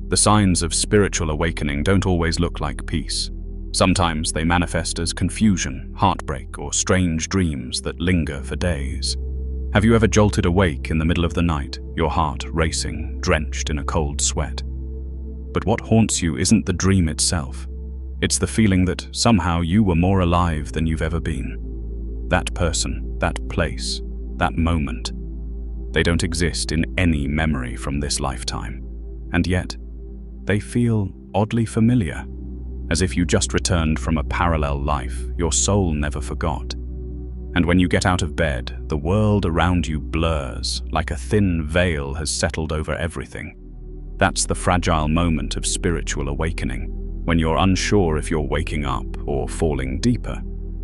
The signs of spiritual awakening don't always look like peace. Sometimes they manifest as confusion, heartbreak, or strange dreams that linger for days. Have you ever jolted awake in the middle of the night, your heart racing, drenched in a cold sweat? But what haunts you isn't the dream itself. It's the feeling that somehow you were more alive than you've ever been. That person, that place, that moment. They don't exist in any memory from this lifetime. And yet, they feel oddly familiar, as if you just returned from a parallel life your soul never forgot. And when you get out of bed, the world around you blurs, like a thin veil has settled over everything. That's the fragile moment of spiritual awakening, when you're unsure if you're waking up or falling deeper.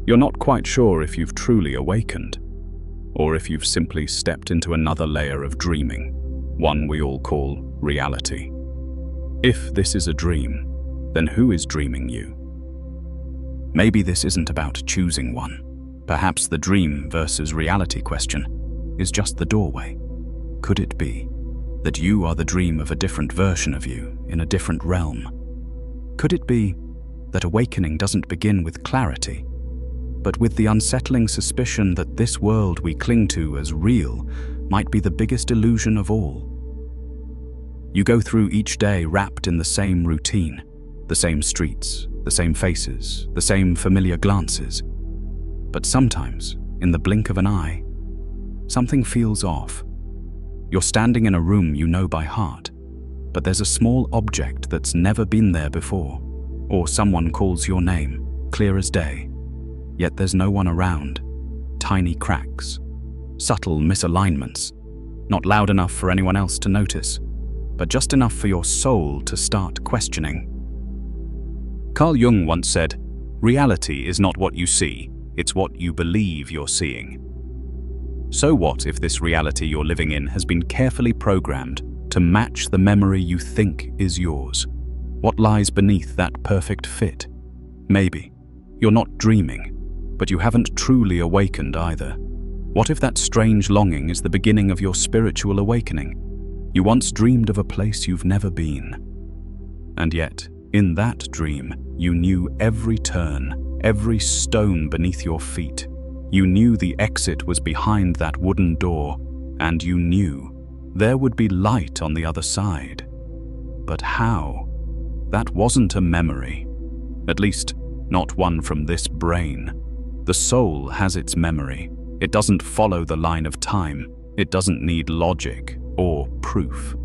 You're not quite sure if you've truly awakened, or if you've simply stepped into another layer of dreaming, one we all call reality. If this is a dream, then who is dreaming you? Maybe this isn't about choosing one. Perhaps the dream versus reality question is just the doorway. Could it be that you are the dream of a different version of you in a different realm? Could it be that awakening doesn't begin with clarity, but with the unsettling suspicion that this world we cling to as real might be the biggest illusion of all? You go through each day wrapped in the same routine, the same streets, the same faces, the same familiar glances. But sometimes, in the blink of an eye, something feels off. You're standing in a room you know by heart, but there's a small object that's never been there before, or someone calls your name, clear as day, yet there's no one around. Tiny cracks, subtle misalignments, not loud enough for anyone else to notice, but just enough for your soul to start questioning. Carl Jung once said, "Reality is not what you see, it's what you believe you're seeing." So what if this reality you're living in has been carefully programmed to match the memory you think is yours? What lies beneath that perfect fit? Maybe you're not dreaming, but you haven't truly awakened either. What if that strange longing is the beginning of your spiritual awakening? You once dreamed of a place you've never been. And yet, in that dream, you knew every turn, every stone beneath your feet. You knew the exit was behind that wooden door, and you knew there would be light on the other side. But how? That wasn't a memory. At least, not one from this brain. The soul has its memory. It doesn't follow the line of time. It doesn't need logic or proof.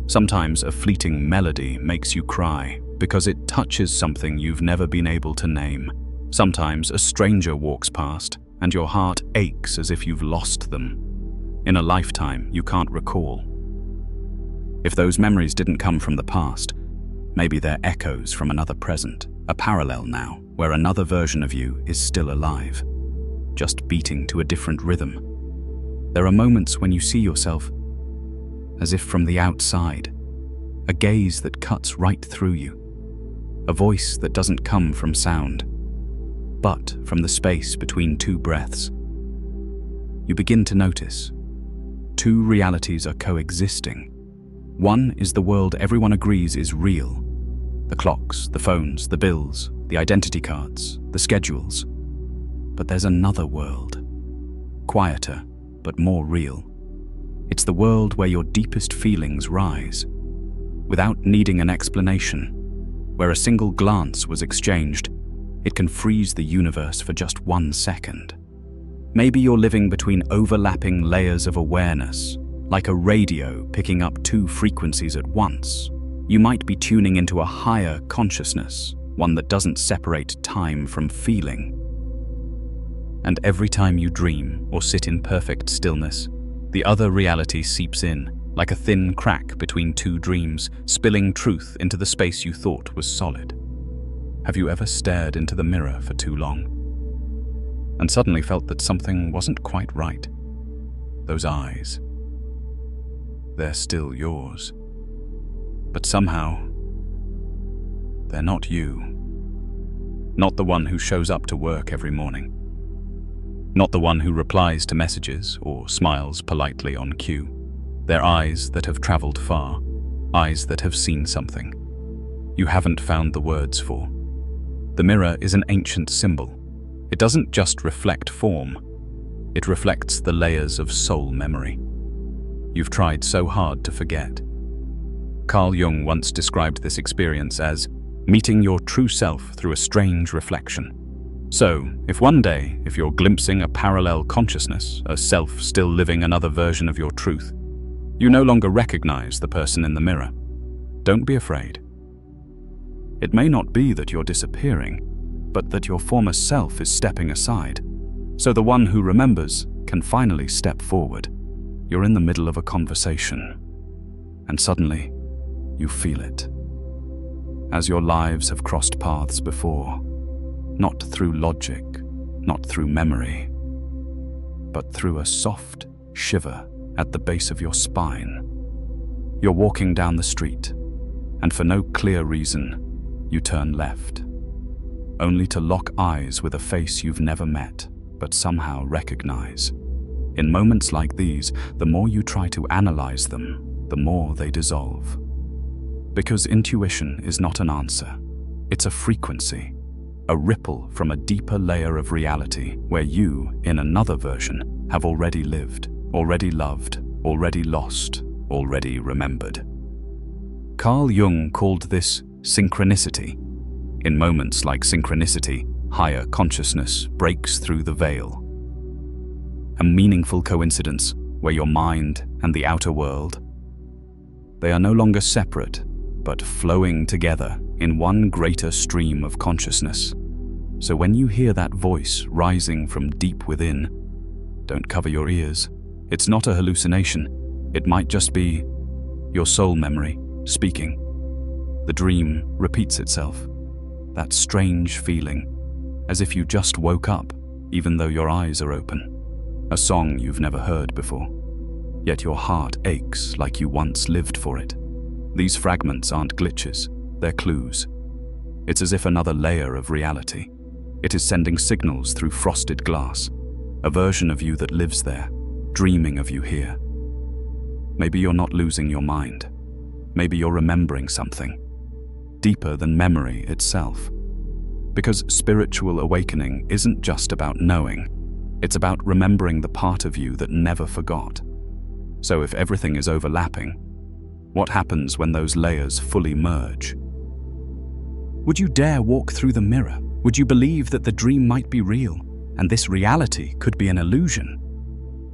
Sometimes a fleeting melody makes you cry because it touches something you've never been able to name. Sometimes a stranger walks past and your heart aches as if you've lost them in a lifetime you can't recall. If those memories didn't come from the past, maybe they're echoes from another present, a parallel now, where another version of you is still alive, just beating to a different rhythm. There are moments when you see yourself as if from the outside, a gaze that cuts right through you, a voice that doesn't come from sound, but from the space between two breaths. You begin to notice two realities are coexisting. One is the world everyone agrees is real, the clocks, the phones, the bills, the identity cards, the schedules. But there's another world, quieter but more real. It's the world where your deepest feelings rise, without needing an explanation, where a single glance was exchanged. It can freeze the universe for just 1 second. Maybe you're living between overlapping layers of awareness, like a radio picking up two frequencies at once. You might be tuning into a higher consciousness, one that doesn't separate time from feeling. And every time you dream or sit in perfect stillness, the other reality seeps in, like a thin crack between two dreams, spilling truth into the space you thought was solid. Have you ever stared into the mirror for too long and suddenly felt that something wasn't quite right? Those eyes, they're still yours, but somehow they're not you. Not the one who shows up to work every morning. Not the one who replies to messages or smiles politely on cue. They're eyes that have traveled far, eyes that have seen something you haven't found the words for. The mirror is an ancient symbol. It doesn't just reflect form, it reflects the layers of soul memory you've tried so hard to forget. Carl Jung once described this experience as meeting your true self through a strange reflection. So, if one day, if you're glimpsing a parallel consciousness, a self still living another version of your truth, you no longer recognize the person in the mirror, don't be afraid. It may not be that you're disappearing, but that your former self is stepping aside, so the one who remembers can finally step forward. You're in the middle of a conversation, and suddenly, you feel it. As your lives have crossed paths before, not through logic, not through memory, but through a soft shiver at the base of your spine. You're walking down the street, and for no clear reason, you turn left, only to lock eyes with a face you've never met, but somehow recognize. In moments like these, the more you try to analyze them, the more they dissolve. Because intuition is not an answer, it's a frequency, a ripple from a deeper layer of reality where you, in another version, have already lived, already loved, already lost, already remembered. Carl Jung called this synchronicity. In moments like synchronicity, higher consciousness breaks through the veil. A meaningful coincidence where your mind and the outer world, they are no longer separate, but flowing together in one greater stream of consciousness. So when you hear that voice rising from deep within, don't cover your ears. It's not a hallucination. It might just be your soul memory speaking. The dream repeats itself. That strange feeling, as if you just woke up, even though your eyes are open. A song you've never heard before, yet your heart aches like you once lived for it. These fragments aren't glitches, they're clues. It's as if another layer of reality. It is sending signals through frosted glass, a version of you that lives there, dreaming of you here. Maybe you're not losing your mind. Maybe you're remembering something deeper than memory itself. Because spiritual awakening isn't just about knowing, it's about remembering the part of you that never forgot. So if everything is overlapping, what happens when those layers fully merge? Would you dare walk through the mirror? Would you believe that the dream might be real, and this reality could be an illusion?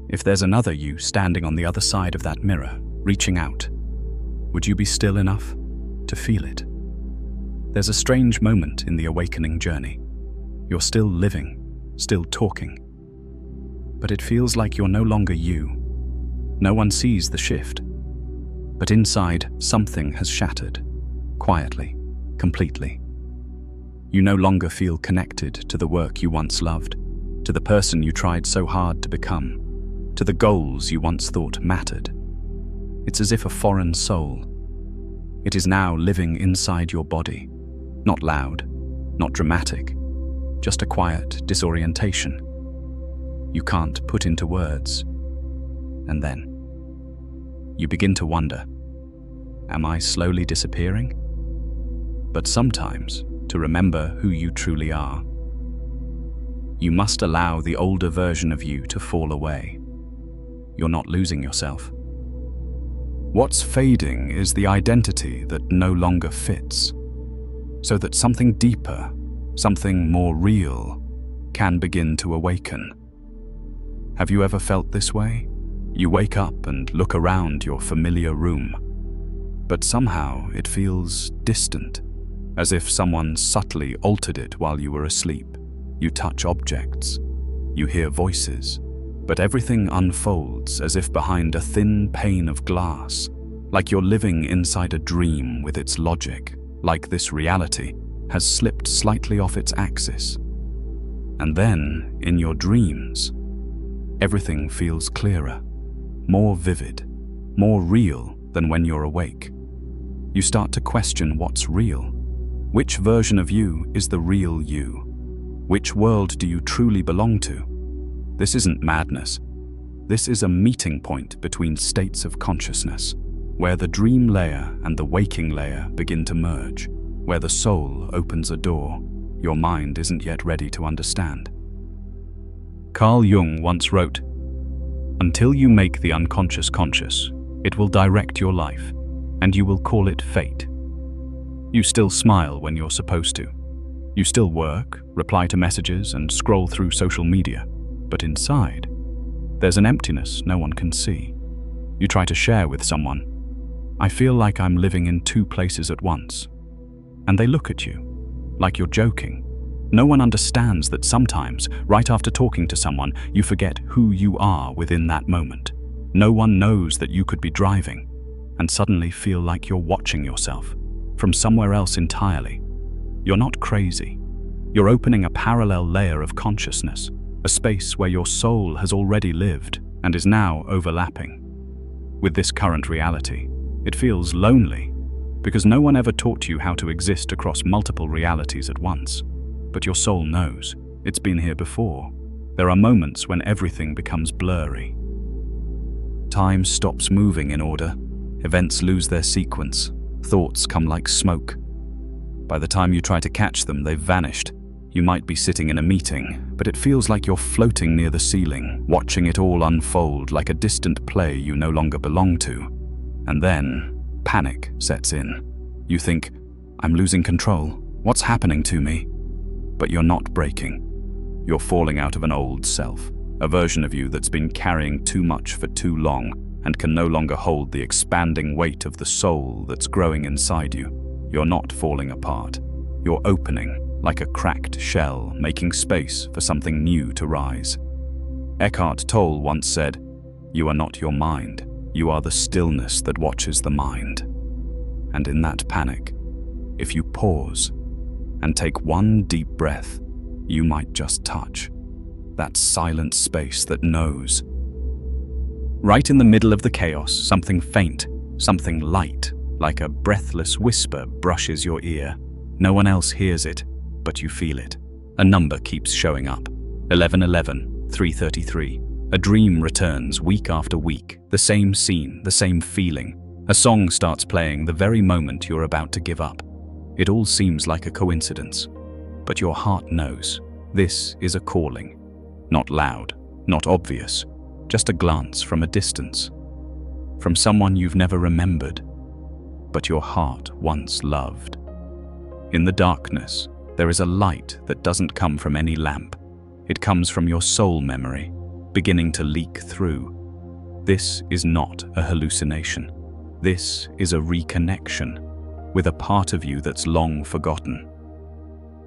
If there's another you standing on the other side of that mirror, reaching out, would you be still enough to feel it? There's a strange moment in the awakening journey. You're still living, still talking, but it feels like you're no longer you. No one sees the shift, but inside something has shattered, quietly, completely. You no longer feel connected to the work you once loved, to the person you tried so hard to become, to the goals you once thought mattered. It's as if a foreign soul. It is now living inside your body, not loud, not dramatic, just a quiet disorientation you can't put into words. And then you begin to wonder, am I slowly disappearing? But sometimes, to remember who you truly are, you must allow the older version of you to fall away. You're not losing yourself. What's fading is the identity that no longer fits, so that something deeper, something more real, can begin to awaken. Have you ever felt this way? You wake up and look around your familiar room, but somehow it feels distant, as if someone subtly altered it while you were asleep. You touch objects, you hear voices, but everything unfolds as if behind a thin pane of glass, like you're living inside a dream with its logic, like this reality has slipped slightly off its axis. And then, in your dreams, everything feels clearer, more vivid, more real than when you're awake. You start to question what's real. Which version of you is the real you? Which world do you truly belong to? This isn't madness. This is a meeting point between states of consciousness, where the dream layer and the waking layer begin to merge, where the soul opens a door your mind isn't yet ready to understand. Carl Jung once wrote, "Until you make the unconscious conscious, it will direct your life, and you will call it fate." You still smile when you're supposed to. You still work, reply to messages, and scroll through social media. But inside, there's an emptiness no one can see. You try to share with someone, "I feel like I'm living in two places at once." And they look at you, like you're joking. No one understands that sometimes, right after talking to someone, you forget who you are within that moment. No one knows that you could be driving, and suddenly feel like you're watching yourself from somewhere else entirely. You're not crazy. You're opening a parallel layer of consciousness, a space where your soul has already lived and is now overlapping. With this current reality, it feels lonely because no one ever taught you how to exist across multiple realities at once. But your soul knows. It's been here before. There are moments when everything becomes blurry. Time stops moving in order. Events lose their sequence. Thoughts come like smoke. By the time you try to catch them, they've vanished. You might be sitting in a meeting, but it feels like you're floating near the ceiling, watching it all unfold like a distant play you no longer belong to. And then, panic sets in. You think, "I'm losing control. What's happening to me?" But you're not breaking. You're falling out of an old self, a version of you that's been carrying too much for too long and can no longer hold the expanding weight of the soul that's growing inside you. You're not falling apart. You're opening, like a cracked shell, making space for something new to rise. Eckhart Tolle once said, "You are not your mind. You are the stillness that watches the mind." And in that panic, if you pause and take one deep breath, you might just touch that silent space that knows. Right in the middle of the chaos, something faint, something light, like a breathless whisper brushes your ear. No one else hears it, but you feel it. A number keeps showing up. 1111, 333. A dream returns week after week. The same scene, the same feeling. A song starts playing the very moment you're about to give up. It all seems like a coincidence, but your heart knows. This is a calling. Not loud, not obvious, just a glance from a distance. From someone you've never remembered, but your heart once loved. In the darkness, there is a light that doesn't come from any lamp. It comes from your soul memory, beginning to leak through. This is not a hallucination. This is a reconnection with a part of you that's long forgotten.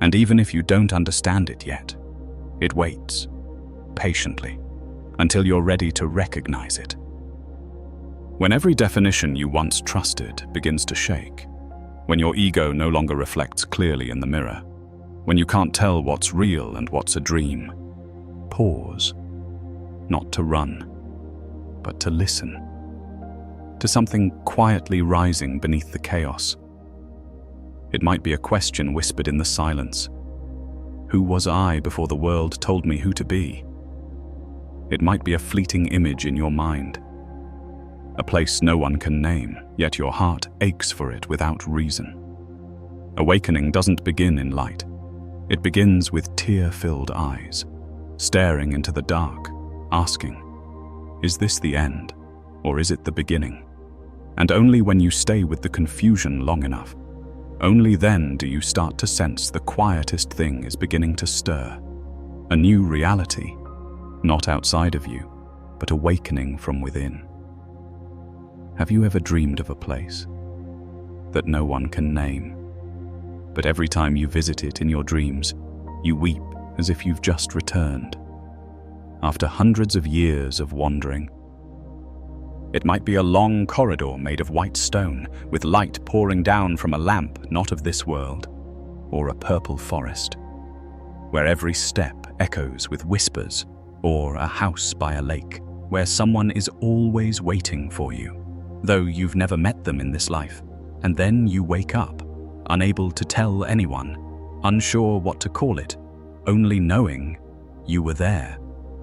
And even if you don't understand it yet, it waits, patiently, until you're ready to recognize it. When every definition you once trusted begins to shake, when your ego no longer reflects clearly in the mirror, when you can't tell what's real and what's a dream, pause, not to run, but to listen, to something quietly rising beneath the chaos. It might be a question whispered in the silence. Who was I before the world told me who to be? It might be a fleeting image in your mind, a place no one can name, yet your heart aches for it without reason. Awakening doesn't begin in light. It begins with tear-filled eyes, staring into the dark, asking, is this the end, or is it the beginning? And only when you stay with the confusion long enough, only then do you start to sense the quietest thing is beginning to stir. A new reality, not outside of you, but awakening from within. Have you ever dreamed of a place that no one can name, but every time you visit it in your dreams, you weep as if you've just returned, after hundreds of years of wandering? It might be a long corridor made of white stone, with light pouring down from a lamp not of this world, or a purple forest, where every step echoes with whispers, or a house by a lake, where someone is always waiting for you, though you've never met them in this life, and then you wake up, unable to tell anyone, unsure what to call it, only knowing you were there.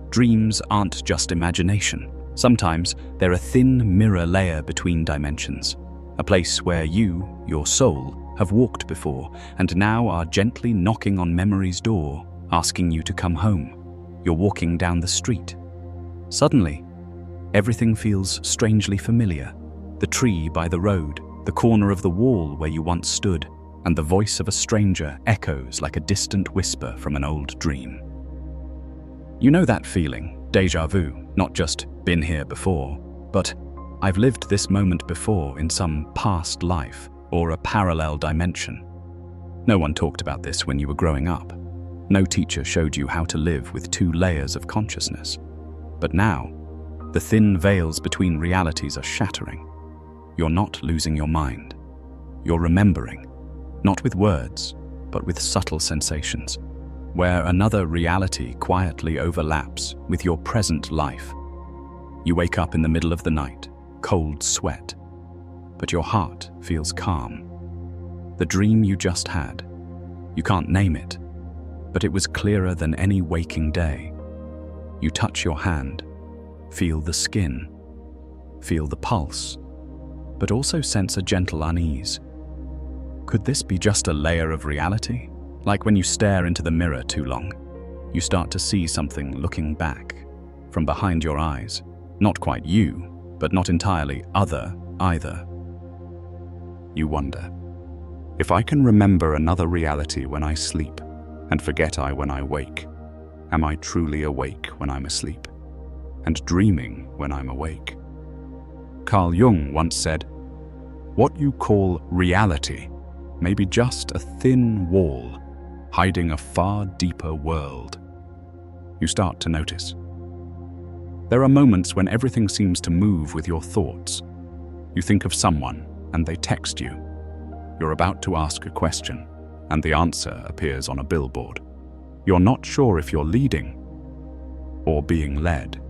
Dreams aren't just imagination. Sometimes they're a thin mirror layer between dimensions, a place where you, your soul, have walked before and now are gently knocking on memory's door, asking you to come home. You're walking down the street. Suddenly, everything feels strangely familiar. The tree by the road, the corner of the wall where you once stood, and the voice of a stranger echoes like a distant whisper from an old dream. You know that feeling, déjà vu, not just been here before, but I've lived this moment before in some past life or a parallel dimension. No one talked about this when you were growing up. No teacher showed you how to live with two layers of consciousness. But now, the thin veils between realities are shattering. You're not losing your mind. You're remembering, not with words, but with subtle sensations, where another reality quietly overlaps with your present life. You wake up in the middle of the night, cold sweat, but your heart feels calm. The dream you just had, you can't name it, but it was clearer than any waking day. You touch your hand, feel the skin, feel the pulse, but also sense a gentle unease. Could this be just a layer of reality? Like when you stare into the mirror too long, you start to see something looking back from behind your eyes. Not quite you, but not entirely other either. You wonder, if I can remember another reality when I sleep and forget I when I wake, am I truly awake when I'm asleep and dreaming when I'm awake? Carl Jung once said, "What you call reality may be just a thin wall hiding a far deeper world." You start to notice. There are moments when everything seems to move with your thoughts. You think of someone and they text you. You're about to ask a question and the answer appears on a billboard. You're not sure if you're leading or being led.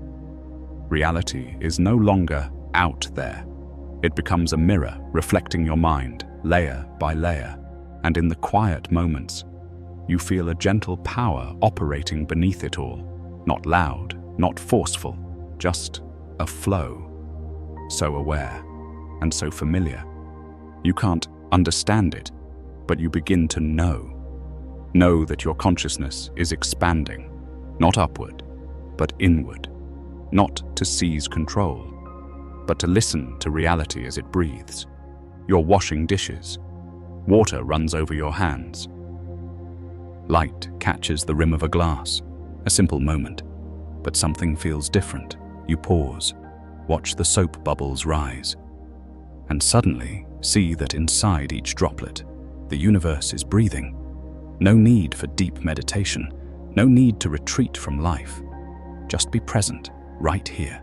Reality is no longer out there. It becomes a mirror reflecting your mind, layer by layer, and in the quiet moments, you feel a gentle power operating beneath it all. Not loud, not forceful, just a flow. So aware and so familiar. You can't understand it, but you begin to know. Know that your consciousness is expanding, not upward, but inward. Not to seize control, but to listen to reality as it breathes. You're washing dishes. Water runs over your hands. Light catches the rim of a glass. A simple moment, but something feels different. You pause, watch the soap bubbles rise, and suddenly see that inside each droplet, the universe is breathing. No need for deep meditation, no need to retreat from life. Just be present, right here.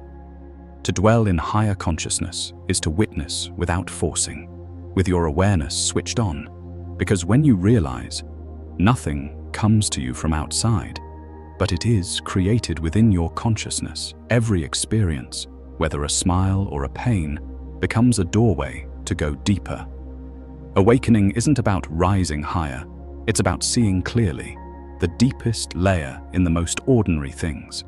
To dwell in higher consciousness is to witness without forcing, with your awareness switched on, because when you realize, nothing comes to you from outside, but it is created within your consciousness. Every experience, whether a smile or a pain, becomes a doorway to go deeper. Awakening isn't about rising higher, it's about seeing clearly, the deepest layer in the most ordinary things.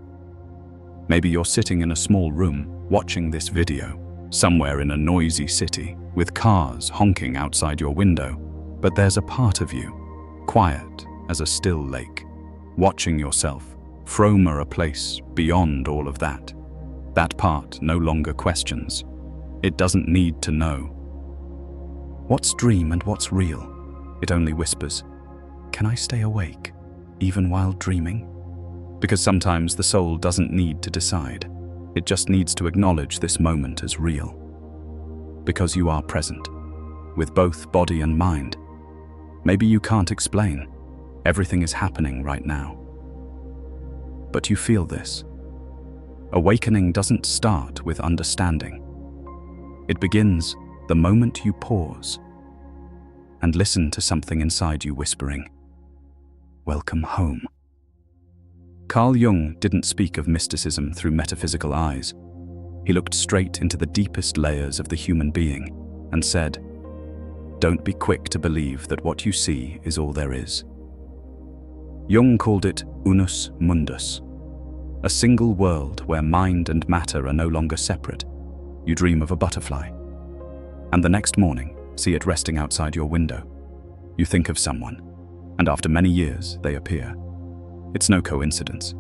Maybe you're sitting in a small room watching this video, somewhere in a noisy city, with cars honking outside your window, but there's a part of you, quiet as a still lake, watching yourself from a place beyond all of that. That part no longer questions. It doesn't need to know. What's dream and what's real? It only whispers, "Can I stay awake, even while dreaming?" Because sometimes the soul doesn't need to decide. It just needs to acknowledge this moment as real. Because you are present, with both body and mind. Maybe you can't explain. Everything is happening right now. But you feel this. Awakening doesn't start with understanding. It begins the moment you pause and listen to something inside you whispering, "Welcome home." Carl Jung didn't speak of mysticism through metaphysical eyes. He looked straight into the deepest layers of the human being and said, "Don't be quick to believe that what you see is all there is." Jung called it unus mundus, A single world where mind and matter are no longer separate. You dream of a butterfly, and the next morning, see it resting outside your window. You think of someone, and after many years, they appear. It's no coincidence.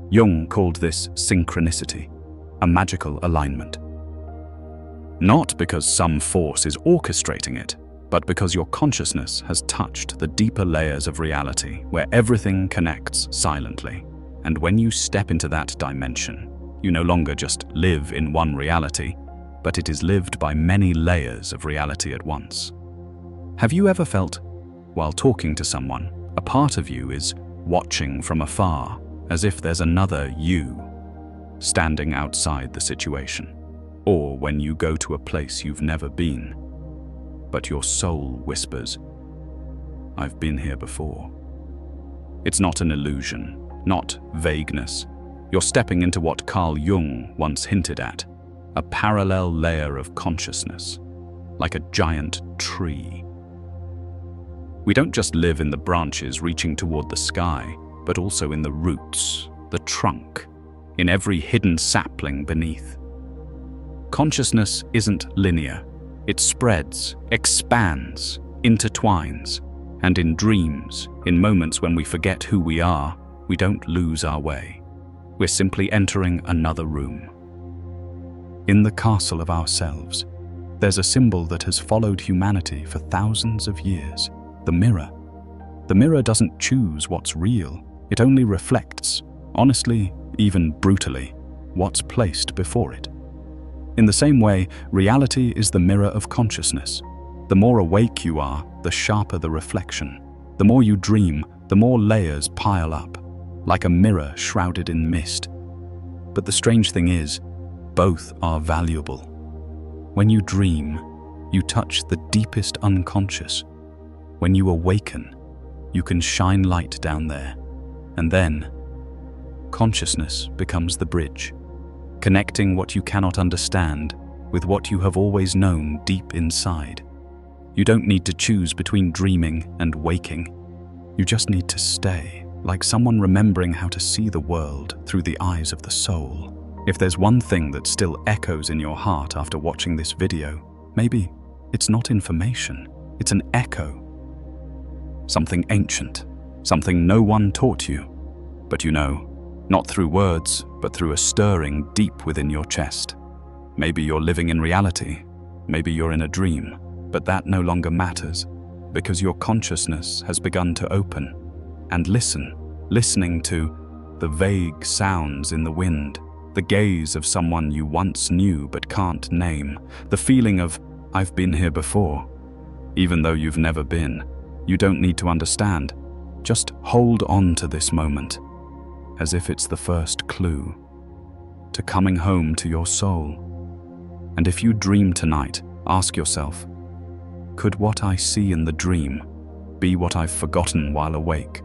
Jung called this synchronicity, a magical alignment. Not because some force is orchestrating it, but because your consciousness has touched the deeper layers of reality where everything connects silently. And when you step into that dimension, you no longer just live in one reality, but it is lived by many layers of reality at once. Have you ever felt, while talking to someone, a part of you is watching from afar, as if there's another you standing outside the situation? Or when you go to a place you've never been, but your soul whispers, "I've been here before." It's not an illusion, not vagueness. You're stepping into what Carl Jung once hinted at, a parallel layer of consciousness, like a giant tree. We don't just live in the branches reaching toward the sky, but also in the roots, the trunk, in every hidden sapling beneath. Consciousness isn't linear. It spreads, expands, intertwines, and in dreams, in moments when we forget who we are, we don't lose our way. We're simply entering another room. In the castle of ourselves, there's a symbol that has followed humanity for thousands of years, the mirror. The mirror doesn't choose what's real, it only reflects, honestly, even brutally, what's placed before it. In the same way, reality is the mirror of consciousness. The more awake you are, the sharper the reflection. The more you dream, the more layers pile up, like a mirror shrouded in mist. But the strange thing is, both are valuable. When you dream, you touch the deepest unconscious. When you awaken, you can shine light down there. And then, consciousness becomes the bridge, connecting what you cannot understand with what you have always known deep inside. You don't need to choose between dreaming and waking. You just need to stay, like someone remembering how to see the world through the eyes of the soul. If there's one thing that still echoes in your heart after watching this video, maybe it's not information, it's an echo. Something ancient, something no one taught you. But you know, not through words, but through a stirring deep within your chest. Maybe you're living in reality, maybe you're in a dream, but that no longer matters, because your consciousness has begun to open and listening to the vague sounds in the wind, the gaze of someone you once knew but can't name, the feeling of, "I've been here before." Even though you've never been, you don't need to understand. Just hold on to this moment, as if it's the first clue to coming home to your soul. And if you dream tonight, ask yourself, could what I see in the dream be what I've forgotten while awake?